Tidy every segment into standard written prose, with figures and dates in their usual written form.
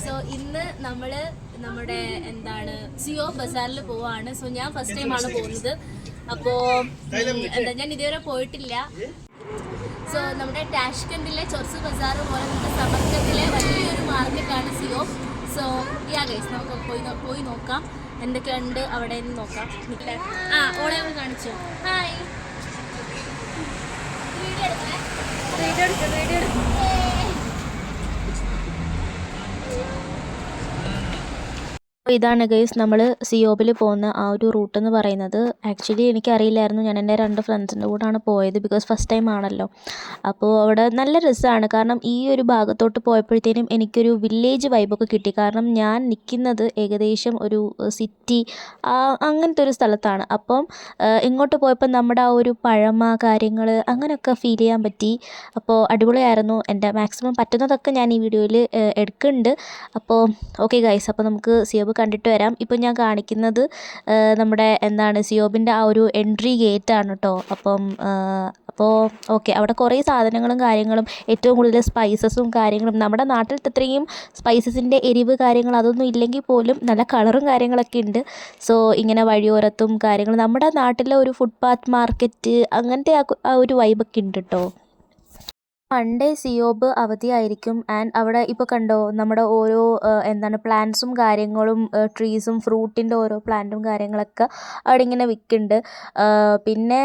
So ഇന്ന് നമ്മൾ നമ്മുടെ സിയോ ബസാറിൽ പോവാണ്. സോ ഞാൻ ഫസ്റ്റ് ടൈമാണ് പോകുന്നത്. അപ്പോൾ ഞാൻ ഇതുവരെ പോയിട്ടില്ല. സോ നമ്മുടെ ടാഷ്കണ്ടിലെ ചൊർസു ബസാർ പോലെ നമ്മുടെ സമർക്കണ്ടിലെ വലിയൊരു മാർക്കറ്റാണ് സിയോ. സോ ഗൈസ് നമുക്ക് പോയി നോക്കാം എന്തൊക്കെയുണ്ട് അവിടെ നിന്ന് നോക്കാം. ഓളെ കാണിച്ചു. ഹായ്, വീഡിയോ എടുക്കാം. ഇതാണ് ഗൈസ് നമ്മൾ സിയോബിൽ പോകുന്ന ആ ഒരു റൂട്ട് എന്ന് പറയുന്നത്. ആക്ച്വലി എനിക്കറിയില്ലായിരുന്നു. ഞാൻ എൻ്റെ 2 ഫ്രണ്ട്സിൻ്റെ കൂടെയാണ് പോയത്. ബിക്കോസ് ഫസ്റ്റ് ടൈം ആണല്ലോ. അപ്പോൾ അവിടെ നല്ല രസമാണ്. കാരണം ഈ ഒരു ഭാഗത്തോട്ട് പോയപ്പോഴത്തേനും എനിക്കൊരു വില്ലേജ് വൈബൊക്കെ കിട്ടി. കാരണം ഞാൻ നിൽക്കുന്നത് ഏകദേശം ഒരു സിറ്റി അങ്ങനത്തെ ഒരു സ്ഥലത്താണ്. അപ്പം ഇങ്ങോട്ട് പോയപ്പോൾ നമ്മുടെ ആ ഒരു പഴമ കാര്യങ്ങൾ അങ്ങനെയൊക്കെ ഫീൽ ചെയ്യാൻ പറ്റി. അപ്പോൾ അടിപൊളിയായിരുന്നു. എൻ്റെ മാക്സിമം പറ്റുന്നതൊക്കെ ഞാൻ ഈ വീഡിയോയിൽ എടുക്കുന്നുണ്ട്. അപ്പോൾ ഓക്കെ ഗൈസ്, അപ്പോൾ നമുക്ക് സിയോബ് കണ്ടിട്ട് വരാം. ഇപ്പോൾ ഞാൻ കാണിക്കുന്നത് നമ്മുടെ സിയോബിൻ്റെ ആ ഒരു എൻട്രി ഗേറ്റാണ് കേട്ടോ. അപ്പോൾ ഓക്കെ, അവിടെ കുറേ സാധനങ്ങളും കാര്യങ്ങളും, ഏറ്റവും കൂടുതൽ സ്പൈസസും കാര്യങ്ങളും, നമ്മുടെ നാട്ടിലത്തെ അത്രയും സ്പൈസസിൻ്റെ എരിവ് കാര്യങ്ങൾ അതൊന്നും ഇല്ലെങ്കിൽ പോലും നല്ല കളറും കാര്യങ്ങളൊക്കെ ഉണ്ട്. സോ ഇങ്ങനെ വഴിയോരത്തും കാര്യങ്ങൾ, നമ്മുടെ നാട്ടിലെ ഒരു ഫുട്പാത്ത് മാർക്കറ്റ് അങ്ങനത്തെ ആ ഒരു വൈബൊക്കെ ഉണ്ട് കേട്ടോ. മൺഡേ സിയോബ് അവധിയായിരിക്കും. ആൻഡ് അവിടെ ഇപ്പോൾ കണ്ടോ, നമ്മുടെ ഓരോ പ്ലാന്റ്സും കാര്യങ്ങളും, ട്രീസും, ഫ്രൂട്ടിൻ്റെ ഓരോ പ്ലാന്റും കാര്യങ്ങളൊക്കെ അവിടെ ഇങ്ങനെ വിൽക്കുന്നുണ്ട്. പിന്നെ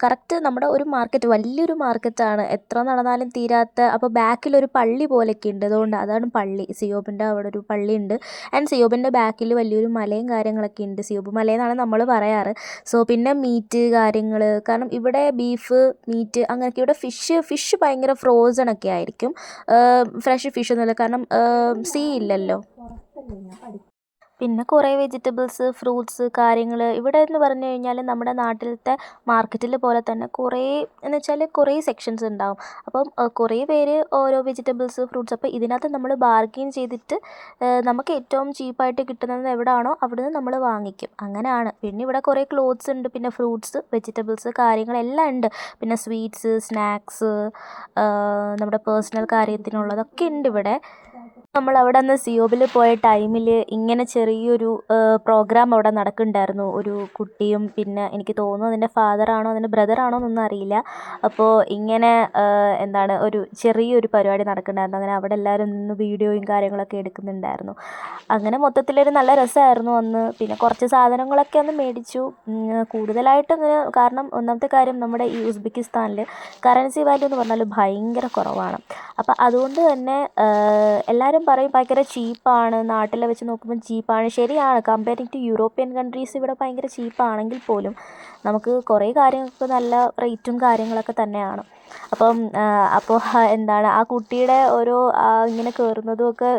കറക്റ്റ് നമ്മുടെ ഒരു മാർക്കറ്റ്, വലിയൊരു മാർക്കറ്റാണ്, എത്ര നടന്നാലും തീരാത്ത. അപ്പോൾ ബാക്കിലൊരു പള്ളി പോലെയൊക്കെ ഉണ്ട്. അതുകൊണ്ട് അതാണ് പള്ളി, സിയോബിൻ്റെ അവിടെ ഒരു പള്ളിയുണ്ട്. ആൻഡ് സിയോബിൻ്റെ ബാക്കിൽ വലിയൊരു മലയും കാര്യങ്ങളൊക്കെ ഉണ്ട്. സിയോബ് മലയെന്നാണ് നമ്മൾ പറയാറ്. സോ പിന്നെ മീറ്റ് കാര്യങ്ങൾ, കാരണം ഇവിടെ ബീഫ്, മീറ്റ് അങ്ങനെയൊക്കെ. ഇവിടെ ഫിഷ് ഭയങ്കര ഫ്രോസൺ ഒക്കെ ആയിരിക്കും. ഫ്രഷ് ഫിഷ് ഒന്നുമില്ല, കാരണം സീ ഇല്ലല്ലോ. പിന്നെ കുറേ വെജിറ്റബിൾസ്, ഫ്രൂട്ട്സ് കാര്യങ്ങൾ. ഇവിടെ എന്ന് പറഞ്ഞു കഴിഞ്ഞാൽ നമ്മുടെ നാട്ടിലത്തെ മാർക്കറ്റിൽ പോലെ തന്നെ കുറേ സെക്ഷൻസ് ഉണ്ടാവും. അപ്പം കുറേ പേര് ഓരോ വെജിറ്റബിൾസ്, ഫ്രൂട്ട്സ്. അപ്പോൾ ഇതിനകത്ത് നമ്മൾ ബാർഗെയിൻ ചെയ്തിട്ട് നമുക്ക് ഏറ്റവും ചീപ്പായിട്ട് കിട്ടുന്നത് എവിടെയാണോ അവിടുന്ന് നമ്മൾ വാങ്ങിക്കും. അങ്ങനെയാണ്. പിന്നെ ഇവിടെ കുറേ ക്ലോത്ത്സ് ഉണ്ട്, പിന്നെ ഫ്രൂട്ട്സ്, വെജിറ്റബിൾസ് കാര്യങ്ങളെല്ലാം ഉണ്ട്. പിന്നെ സ്വീറ്റ്സ്, സ്നാക്സ്, നമ്മുടെ പേഴ്സണൽ കാര്യത്തിനുള്ളതൊക്കെ ഉണ്ട് ഇവിടെ. നമ്മൾ അവിടെ അന്ന് സിയോബിൽ പോയ ടൈമിൽ ഇങ്ങനെ ചെറിയൊരു പ്രോഗ്രാം അവിടെ നടക്കുന്നുണ്ടായിരുന്നു. ഒരു കുട്ടിയും പിന്നെ എനിക്ക് തോന്നുന്നു അതിൻ്റെ ഫാദറാണോ അതിൻ്റെ ബ്രദറാണോ എന്നൊന്നും അറിയില്ല. അപ്പോൾ ഇങ്ങനെ ഒരു ചെറിയൊരു പരിപാടി നടക്കുന്നുണ്ടായിരുന്നു. അങ്ങനെ അവിടെ എല്ലാവരും നിന്ന് വീഡിയോയും കാര്യങ്ങളൊക്കെ എടുക്കുന്നുണ്ടായിരുന്നു. അങ്ങനെ മൊത്തത്തിലൊരു നല്ല രസമായിരുന്നു അന്ന്. പിന്നെ കുറച്ച് സാധനങ്ങളൊക്കെ ഒന്ന് മേടിച്ചു. കൂടുതലായിട്ട് കാരണം ഒന്നാമത്തെ കാര്യം, നമ്മുടെ ഈ ഉസ്ബെക്കിസ്ഥാനിൽ കറൻസി വാല്യൂ എന്ന് പറഞ്ഞാൽ ഭയങ്കര കുറവാണ്. അപ്പോൾ അതുകൊണ്ട് തന്നെ എല്ലാവരും പറയും ഭയങ്കര ചീപ്പാണ്, നാട്ടിലെ വെച്ച് നോക്കുമ്പോൾ ചീപ്പാണ്. ശരിയാണ്, കമ്പയറിങ് ടു യൂറോപ്യൻ കൺട്രീസ് ഇവിടെ ഭയങ്കര ചീപ്പാണെങ്കിൽ പോലും നമുക്ക് കുറേ കാര്യങ്ങൾക്ക് നല്ല റേറ്റും കാര്യങ്ങളൊക്കെ തന്നെയാണ്. അപ്പോൾ ആ കുട്ടിയുടെ ഓരോ ഇങ്ങനെ കയറുന്നതും ഒക്കെ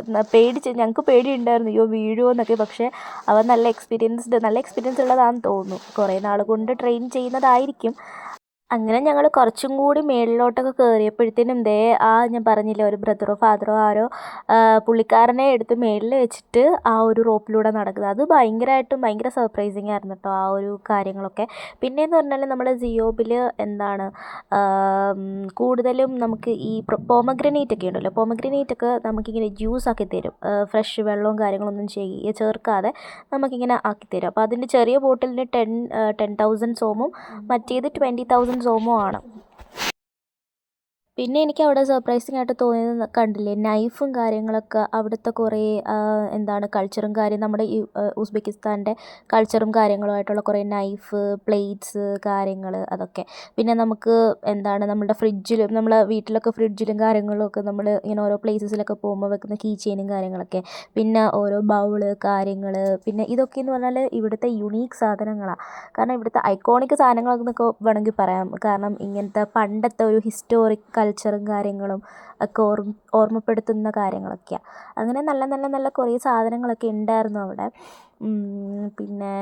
ഞങ്ങൾക്ക് പേടിയുണ്ടായിരുന്നു, അയ്യോ വീഴുമോ എന്നൊക്കെ. പക്ഷേ അവൻ നല്ല എക്സ്പീരിയൻസ് ഉള്ളതാണെന്ന് തോന്നുന്നു. കുറേ നാൾ കൊണ്ട് ട്രെയിൻ ചെയ്യുന്നതായിരിക്കും. അങ്ങനെ ഞങ്ങൾ കുറച്ചും കൂടി മേളിലോട്ടൊക്കെ കയറിയപ്പോഴത്തേനും ഞാൻ പറഞ്ഞില്ലേ, ഒരു ബ്രദറോ ഫാദറോ ആരോ പുള്ളിക്കാരനെ എടുത്ത് മേളിൽ വെച്ചിട്ട് ആ ഒരു റോപ്പിലൂടെ നടക്കുന്നത്. അത് ഭയങ്കര സർപ്രൈസിങ് ആയിരുന്നു കേട്ടോ, ആ ഒരു കാര്യങ്ങളൊക്കെ. പിന്നെയെന്ന് പറഞ്ഞാൽ നമ്മുടെ സിയോബിൽ കൂടുതലും നമുക്ക് ഈ പോമഗ്രനേറ്റ് ഒക്കെ ഉണ്ടല്ലോ, പോമഗ്രനേറ്റ് ഒക്കെ നമുക്കിങ്ങനെ ജ്യൂസാക്കി തരും. ഫ്രഷ് വെള്ളവും കാര്യങ്ങളൊന്നും ചേർക്കാതെ നമുക്കിങ്ങനെ ആക്കി തരും. അപ്പോൾ അതിൻ്റെ ചെറിയ ബോട്ടിലിന് 10,000 സോമും മറ്റേത് 20,000 സോമും ആണ്. പിന്നെ എനിക്ക് അവിടെ സർപ്രൈസിങ് ആയിട്ട് തോന്നിയത് കണ്ടില്ലേ, നൈഫും കാര്യങ്ങളൊക്കെ. അവിടുത്തെ കുറേ കൾച്ചറും നമ്മുടെ ഈ ഉസ്ബെക്കിസ്ഥാൻ്റെ കൾച്ചറും കാര്യങ്ങളുമായിട്ടുള്ള കുറേ നൈഫ്, പ്ലേറ്റ്സ് കാര്യങ്ങൾ അതൊക്കെ. പിന്നെ നമുക്ക് നമ്മുടെ ഫ്രിഡ്ജിലും, നമ്മളെ വീട്ടിലൊക്കെ ഫ്രിഡ്ജിലും കാര്യങ്ങളിലും ഒക്കെ നമ്മൾ ഇങ്ങനെ ഓരോ പ്ലേസസിലൊക്കെ പോകുമ്പോൾ വെക്കുന്ന കീ ചെയിനും കാര്യങ്ങളൊക്കെ. പിന്നെ ഓരോ ബൗള് കാര്യങ്ങൾ. പിന്നെ ഇതൊക്കെയെന്ന് പറഞ്ഞാൽ ഇവിടുത്തെ യുണീക്ക് സാധനങ്ങളാണ്. കാരണം ഇവിടുത്തെ ഐക്കോണിക് സാധനങ്ങളെന്നൊക്കെ വേണമെങ്കിൽ പറയാം. കാരണം ഇങ്ങനത്തെ പണ്ടത്തെ ഒരു ഹിസ്റ്റോറിക് കൾച്ചറും കാര്യങ്ങളും ഒക്കെ ഓർമ്മപ്പെടുത്തുന്ന കാര്യങ്ങളൊക്കെയാണ്. അങ്ങനെ നല്ല കുറേ സാധനങ്ങളൊക്കെ ഉണ്ടായിരുന്നു അവിടെ. പിന്നെ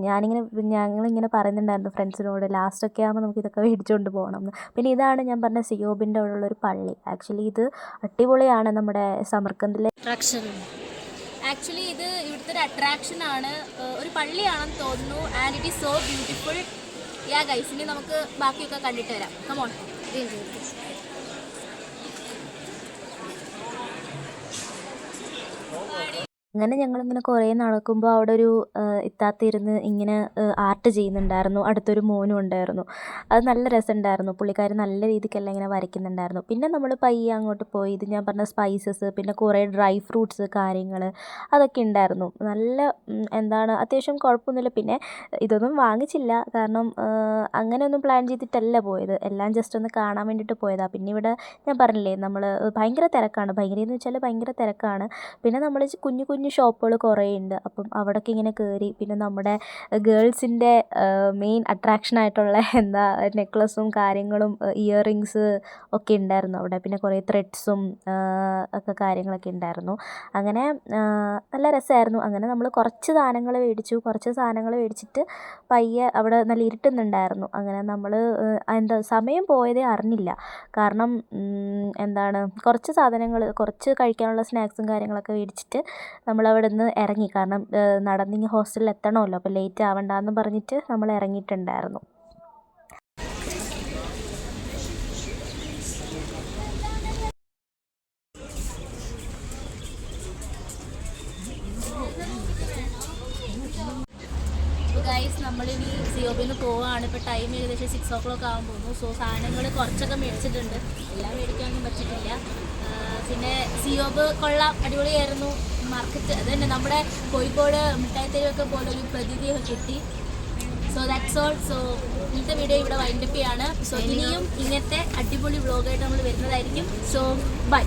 ഞങ്ങളിങ്ങനെ പറയുന്നുണ്ടായിരുന്നു ഫ്രണ്ട്സിനോട്, ലാസ്റ്റൊക്കെ ആകുമ്പോൾ നമുക്ക് ഇതൊക്കെ മേടിച്ചുകൊണ്ട് പോകണം എന്ന്. പിന്നെ ഇതാണ് ഞാൻ പറഞ്ഞ സിയോബിൻ്റെ അവിടെയുള്ളൊരു പള്ളി. ആക്ച്വലി ഇത് അടിപൊളിയാണ്, നമ്മുടെ സമർക്കന്ദിലെ അട്രാക്ഷൻ. ആക്ച്വലി ഇത് ഇവിടുത്തെ ഒരു അട്രാക്ഷനാണ്, ഒരു പള്ളിയാണെന്ന് തോന്നുന്നു. And it is so beautiful. Guys, ഇനി നമുക്ക് ബാക്കിയൊക്കെ കണ്ടിട്ട് വരാം. കമോൺ. അങ്ങനെ ഞങ്ങളിങ്ങനെ കുറേ നടക്കുമ്പോൾ അവിടെ ഒരു ഇത്താത്ത ഇരുന്ന് ഇങ്ങനെ ആർട്ട് ചെയ്യുന്നുണ്ടായിരുന്നു. അടുത്തൊരു മോനും ഉണ്ടായിരുന്നു. അത് നല്ല രസമുണ്ടായിരുന്നു. പുള്ളിക്കാരി നല്ല രീതിക്കെല്ലാം ഇങ്ങനെ വരയ്ക്കുന്നുണ്ടായിരുന്നു. പിന്നെ നമ്മൾ പയ്യെ അങ്ങോട്ട് പോയി. ഇത് ഞാൻ പറഞ്ഞ സ്പൈസസ്, പിന്നെ കുറേ ഡ്രൈ ഫ്രൂട്ട്സ് കാര്യങ്ങൾ അതൊക്കെ ഉണ്ടായിരുന്നു. നല്ല എന്താണ് അത്യാവശ്യം കുഴപ്പമൊന്നുമില്ല. പിന്നെ ഇതൊന്നും വാങ്ങിച്ചില്ല, കാരണം അങ്ങനെയൊന്നും പ്ലാൻ ചെയ്തിട്ടല്ല പോയത്. എല്ലാം ജസ്റ്റ് ഒന്ന് കാണാൻ വേണ്ടിയിട്ട് പോയതാണ്. പിന്നെ ഇവിടെ ഞാൻ പറഞ്ഞില്ലേ, നമ്മൾ ഭയങ്കര തിരക്കാണ്. ഭയങ്കരമെന്ന് വെച്ചാൽ ഭയങ്കര തിരക്കാണ്. പിന്നെ നമ്മൾ കുഞ്ഞു കുഞ്ഞു ഷോപ്പുകൾ കുറേ ഉണ്ട്. അപ്പം അവിടേക്ക് ഇങ്ങനെ കയറി. പിന്നെ നമ്മുടെ ഗേൾസിൻ്റെ മെയിൻ അട്രാക്ഷനായിട്ടുള്ള എന്താ നെക്ലസും കാര്യങ്ങളും ഇയറിങ്സ് ഒക്കെ ഉണ്ടായിരുന്നു അവിടെ. പിന്നെ കുറേ ത്രെഡ്സും ഒക്കെ കാര്യങ്ങളൊക്കെ ഉണ്ടായിരുന്നു. അങ്ങനെ നല്ല രസമായിരുന്നു. അങ്ങനെ നമ്മൾ കുറച്ച് സാധനങ്ങൾ മേടിച്ചു. കുറച്ച് സാധനങ്ങൾ മേടിച്ചിട്ട് പയ്യെ അവിടെ നല്ല ഇരുട്ടുന്നുണ്ടായിരുന്നു. അങ്ങനെ നമ്മൾ എന്താ സമയം പോയതേ അറിഞ്ഞില്ല. കാരണം എന്താണ് കുറച്ച് സാധനങ്ങൾ, കുറച്ച് കഴിക്കാനുള്ള സ്നാക്സും കാര്യങ്ങളൊക്കെ മേടിച്ചിട്ട് നമ്മളവിടെ നിന്ന് ഇറങ്ങി. കാരണം നടന്നിങ്ങ് ഹോസ്റ്റലിൽ എത്തണമല്ലോ, അപ്പോൾ ലേറ്റ് ആവണ്ടെന്ന് പറഞ്ഞിട്ട് നമ്മൾ ഇറങ്ങിയിട്ടുണ്ടായിരുന്നു. ഗൈസ്, നമ്മളിനി സിഒബിയിൽ നിന്ന് പോവുകയാണ്. ഇപ്പോൾ ടൈം ഏകദേശം 6 o'clock ആകാൻ പോകുന്നു. സോ സാധനങ്ങൾ കുറച്ചൊക്കെ മേടിച്ചിട്ടുണ്ട്, എല്ലാം മേടിക്കാനൊന്നും പറ്റിയിട്ടില്ല. പിന്നെ സിഒബ് കൊള്ളാം, അടിപൊളിയായിരുന്നു. മാർക്കറ്റ് അത് തന്നെ നമ്മുടെ കോഴിക്കോട് മിഠായിത്തെരുവൊക്കെ പോലെ ഒരു പ്രതീതിയൊക്കെ കിട്ടി. So that's all. സോ ഇന്നത്തെ വീഡിയോ ഇവിടെ വൈൻഡപ്പ് ചെയ്യാണ്. സോ ഇനിയും ഇങ്ങനത്തെ അടിപൊളി വ്ളോഗായിട്ട് നമ്മൾ വരുന്നതായിരിക്കും. So by.